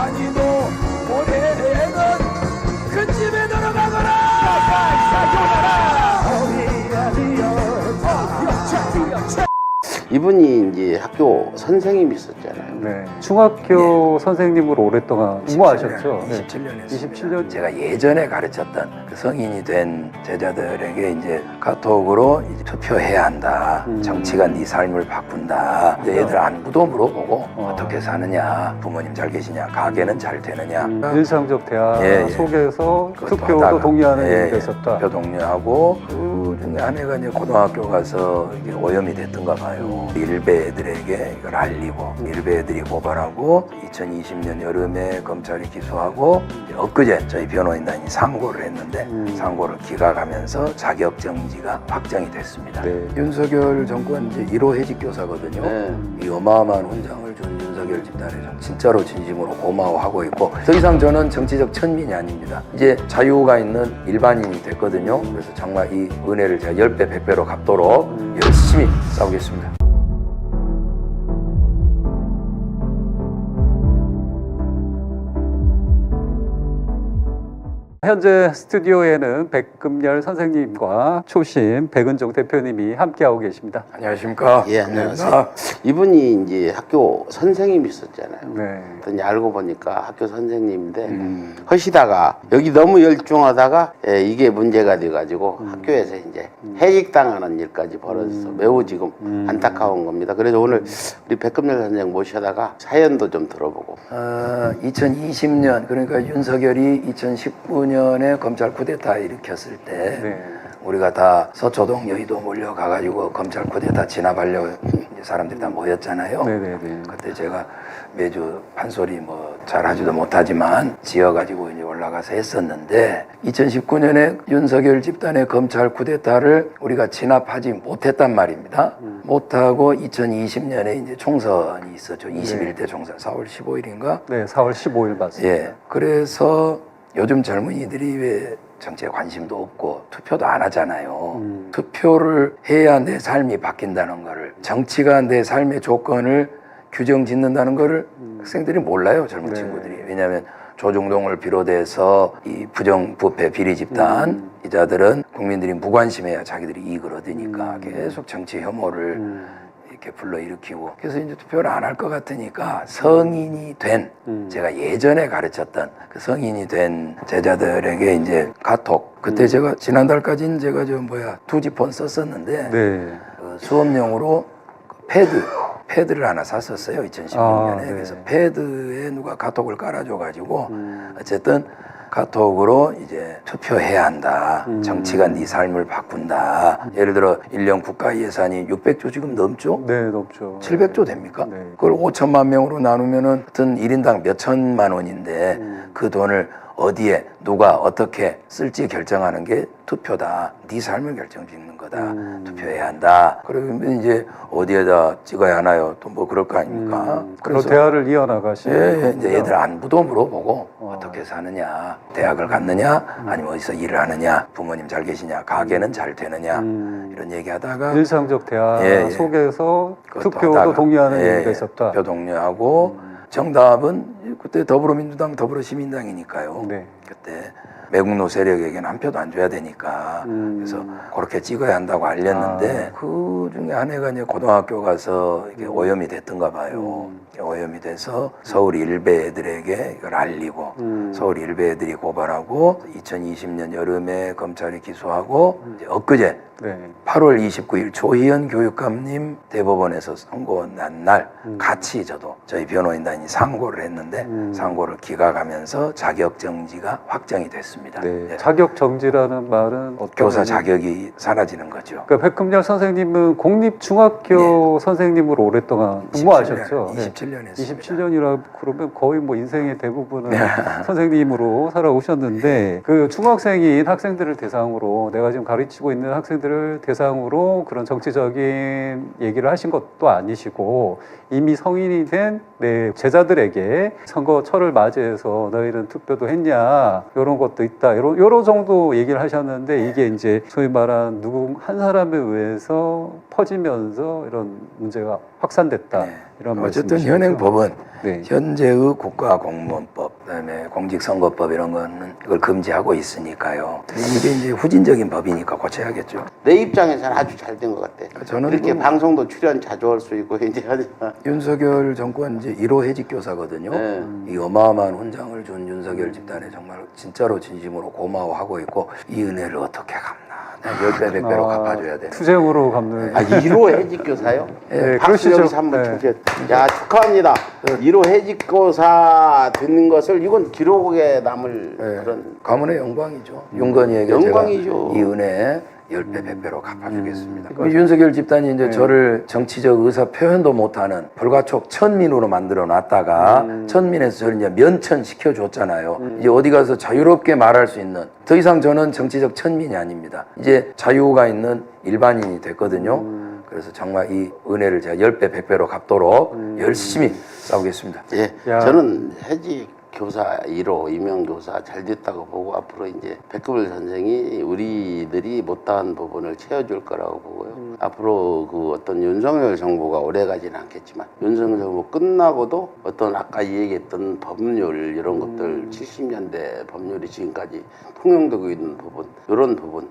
아니도 올해는 큰 집에 들어가거라. 이분이 이제 학교 선생님이 있었잖아요. 네. 중학교 선생님으로 오랫동안 근무하셨죠. 27년 했습니다. 27년. 제가 예전에 가르쳤던 그 성인이 된 제자들에게 이제 카톡으로 이제 투표해야 한다. 정치가 네 삶을 바꾼다. 이제 얘들 안부도 물어보고 어떻게 사느냐, 부모님 잘 계시냐, 가게는 잘 되느냐. 일상적 대화 예, 예. 속에서 그것도 투표도 하다가, 동의하는 예, 얘기가 있었다. 투표 동료하고 그 중에 한 애가 이제 고등학교 가서 이게 오염이 됐던가 봐요. 일베 애들에게 이걸 알리고 일베 애들이 고발하고 2020년 여름에 검찰이 기소하고 이제 엊그제 저희 변호인단이 상고를 했는데 상고를 기각하면서 자격정지가 확정이 됐습니다. 네. 윤석열 정권 이제 1호 해직 교사거든요. 네. 이 어마어마한 훈장을 준 윤석열 집단에 좀 진짜로 진심으로 고마워하고 있고 더 이상 저는 정치적 천민이 아닙니다. 이제 자유가 있는 일반인이 됐거든요. 그래서 정말 이 은혜를 제가 10배, 100배로 갚도록 열심히 싸우겠습니다. 현재 스튜디오에는 백금열 선생님과 초심 백은종 대표님이 함께하고 계십니다. 안녕하십니까? 예, 안녕하세요. 이분이 이제 학교 선생님이 있었잖아요. 네. 그랬더니 알고 보니까 학교 선생님인데 하시다가 여기 너무 열중하다가 이게 문제가 돼가지고 학교에서 이제 해직당하는 일까지 벌어져서 매우 지금 안타까운 겁니다. 그래서 오늘 우리 백금열 선생 모셔다가 사연도 좀 들어보고. 2020년 그러니까 윤석열이 2019년에 검찰 쿠데타 일으켰을 때 네. 우리가 다 서초동 여의도 몰려가가지고 검찰 쿠데타 진압하려고 이제 사람들이 다 모였잖아요. 네네네. 그때 제가 매주 판소리 뭐 잘하지도 못하지만 지어가지고 이제 올라가서 했었는데 2019년에 윤석열 집단의 검찰 쿠데타를 우리가 진압하지 못했단 말입니다. 못하고 2020년에 이제 총선이 있었죠. 21대 총선 4월 15일인가? 네, 4월 15일 맞습니다. 예. 그래서 요즘 젊은이들이 왜 정치에 관심도 없고 투표도 안 하잖아요. 투표를 해야 내 삶이 바뀐다는 거를, 정치가 내 삶의 조건을 규정 짓는다는 거를 학생들이 몰라요, 젊은 네. 친구들이. 왜냐하면 조중동을 비롯해서 이 부정부패 비리 집단 이자들은 국민들이 무관심해야 자기들이 이익을 얻으니까 계속 정치 혐오를 이렇게 불러일으키고, 그래서 이제 투표를 안 할 것 같으니까 성인이 된 제가 예전에 가르쳤던 그 성인이 된 제자들에게 이제 카톡, 그때 제가 지난달까지는 제가 투지폰 썼었는데 네. 그 수업용으로 패드를 하나 샀었어요, 2016년에. 아, 네. 그래서 패드에 누가 카톡을 깔아줘가지고 어쨌든 카톡으로 이제 투표해야 한다. 정치가 네 삶을 바꾼다. 예를 들어 1년 국가 예산이 600조 지금 넘죠? 네, 높죠. 700조 됩니까? 네. 그걸 5천만 명으로 나누면은 하여튼 1인당 몇 천만 원인데 그 돈을 어디에 누가 어떻게 쓸지 결정하는 게 투표다. 네 삶을 결정짓는 거다. 투표해야 한다. 그러면 이제 어디에다 찍어야 하나요? 또 뭐 그럴 거 아닙니까? 그런 대화를 이어나가시는 예, 이제 애들 안부도 물어보고 어떻게 사느냐, 대학을 갔느냐, 아니면 어디서 일을 하느냐, 부모님 잘 계시냐, 가게는 잘 되느냐 이런 얘기하다가 일상적 대화 예, 예. 속에서 그것도 투표도 하다가, 동의하는 예, 얘기가 있었다. 투표 동료하고 정답은 그때 더불어민주당, 더불어시민당이니까요. 네. 그때 매국노 세력에게는 한 표도 안 줘야 되니까 그래서 그렇게 찍어야 한다고 알렸는데 그 중에 한 애가 이제 고등학교 가서 이게 오염이 됐던가 봐요. 오염이 돼서 서울 일베 애들에게 이걸 알리고 서울 일베 애들이 고발하고 2020년 여름에 검찰이 기소하고 이제 엊그제 네. 8월 29일 조희연 교육감님 대법원에서 선고 난 날 같이 저희 변호인단이 상고를 했는데 상고를 기각하면서 자격정지가 확정이 됐습니다. 네. 네. 자격 정지라는 말은 어떤 교사 의미? 자격이 사라지는 거죠. 그러니까 백금열 선생님은 공립중학교 선생님으로 오랫동안 근무하셨죠. 27년 했습니다. 27년이라 그러면 거의 뭐 인생의 대부분은 선생님으로 살아오셨는데 그 중학생인 학생들을 대상으로 내가 지금 가르치고 있는 학생들을 대상으로 그런 정치적인 얘기를 하신 것도 아니시고 이미 성인이 된 내 제자들에게 선거철을 맞이해서 너희는 투표도 했냐 이런 것도 있다 이런 정도 얘기를 하셨는데 이게 이제 소위 말한 누구 한 사람에 의해서 퍼지면서 이런 문제가 확산됐다 네. 이런 어쨌든 말씀이시죠? 현행법은 네. 현재의 국가공무원법, 그다음에 공직선거법 이런 거는 이걸 금지하고 있으니까요. 이게 이제 후진적인 법이니까 고쳐야겠죠. 내 입장에서는 아주 잘 된 것 같아. 저는 이렇게 뭐- 방송도 출연 자주 할 수 있고 이제 윤석열 정권 이제 1호 해직 교사거든요. 네. 이 어마어마한 훈장을 준 윤석열 집단에 정말 진짜로 진심으로 고마워하고 있고 이 은혜를 어떻게 갚나? 10배, 100배로 갚아줘야 돼. 투쟁으로 갚는. 아 1호 해직교사요? 네, 박수 그러시죠. 여기서 한번 네. 주세요. 야 축하합니다. 1호 해직교사 듣는 것을 이건 기록에 남을 네. 그런 가문의 영광이죠. 윤건이에게 영광이죠. 제가 이 은혜 10배, 100배로 갚아주겠습니다. 윤석열 집단이 이제 저를 정치적 의사 표현도 못하는 불가촉 천민으로 만들어 놨다가 천민에서 저를 이제 면천 시켜줬잖아요. 이제 어디 가서 자유롭게 말할 수 있는 더 이상 저는 정치적 천민이 아닙니다. 이제 자유가 있는 일반인이 됐거든요. 그래서 정말 이 은혜를 제가 10배, 100배로 갚도록 열심히 싸우겠습니다. 예, 야. 저는 해직 교사 1호 임용교사 잘 됐다고 보고 앞으로 이제 백금일 선생이 우리들이 못다한 부분을 채워줄 거라고 보고요. 앞으로 그 어떤 윤석열 정부가 오래 가지는 않겠지만 윤석열 정부 끝나고도 어떤 아까 얘기했던 법률 이런 것들 70년대 법률이 지금까지 통용되고 있는 부분 이런 부분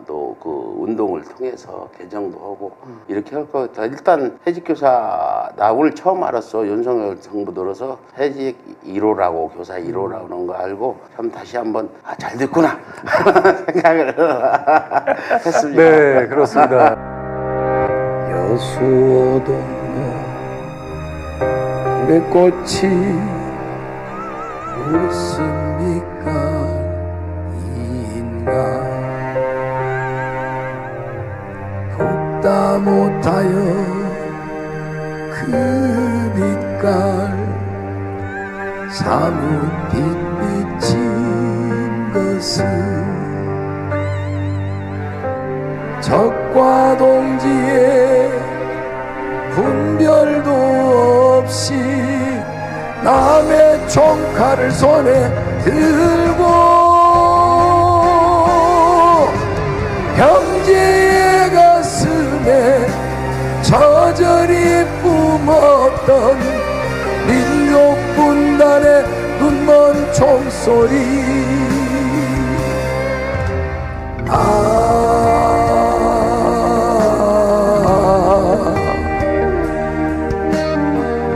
또 그 운동을 통해서 개정도 하고 이렇게 할 것 같아. 일단 해직교사 나 오늘 처음 알았어. 윤석열 정부 들어서 해직 1호라고 교사 1호라는 거 알고 참 다시 한번 잘 됐구나 생각을 했습니다. 네, 그렇습니다. 여수오동로 물꽃이 웃습니까 이 인간 굽다 못하여 그 빛깔 사뭇 빛비친 것은 적과 동지의 분별도 없이 남의 총칼을 손에 들고 형제의 가슴에 저절이 뿜었던 민족 분단의 눈먼 총소리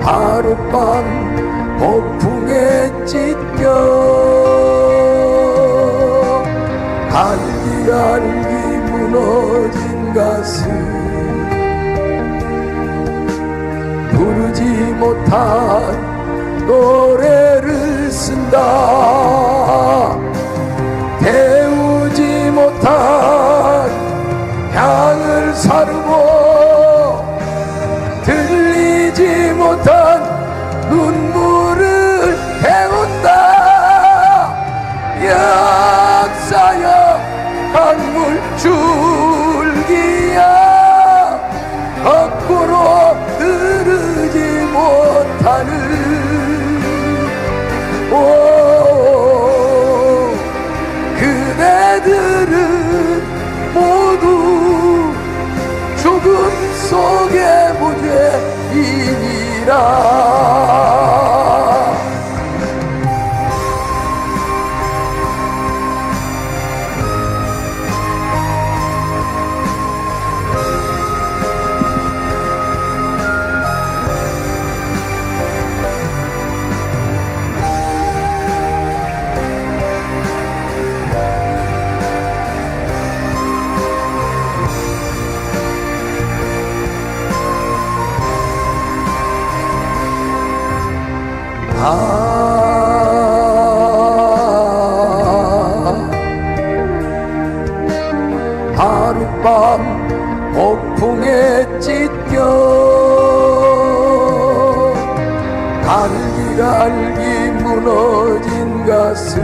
하룻밤 폭풍에 찢겨 갈기갈기 무너진 가슴 부르지 못한 노래를 쓴다 태우지 못한 향을 사르고 들리지 못한 눈물을 태운다 역사여 강물 줄기야 거꾸로 흐르지 못하는 그대들은 모두 죽음 속의 무죄이니라 하룻밤 폭풍에 찢겨 갈기갈기 무너진 가슴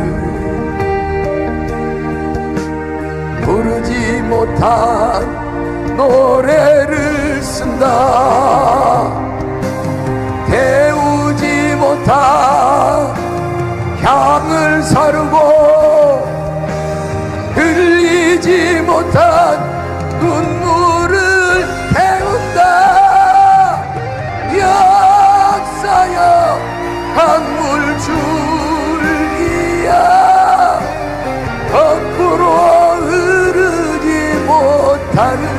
부르지 못한 노래를 쓴다 태우 못한 향을 사르고 흘리지 못한 눈물을 태운다. 역사여 강물줄기야 거꾸로 흐르지 못하는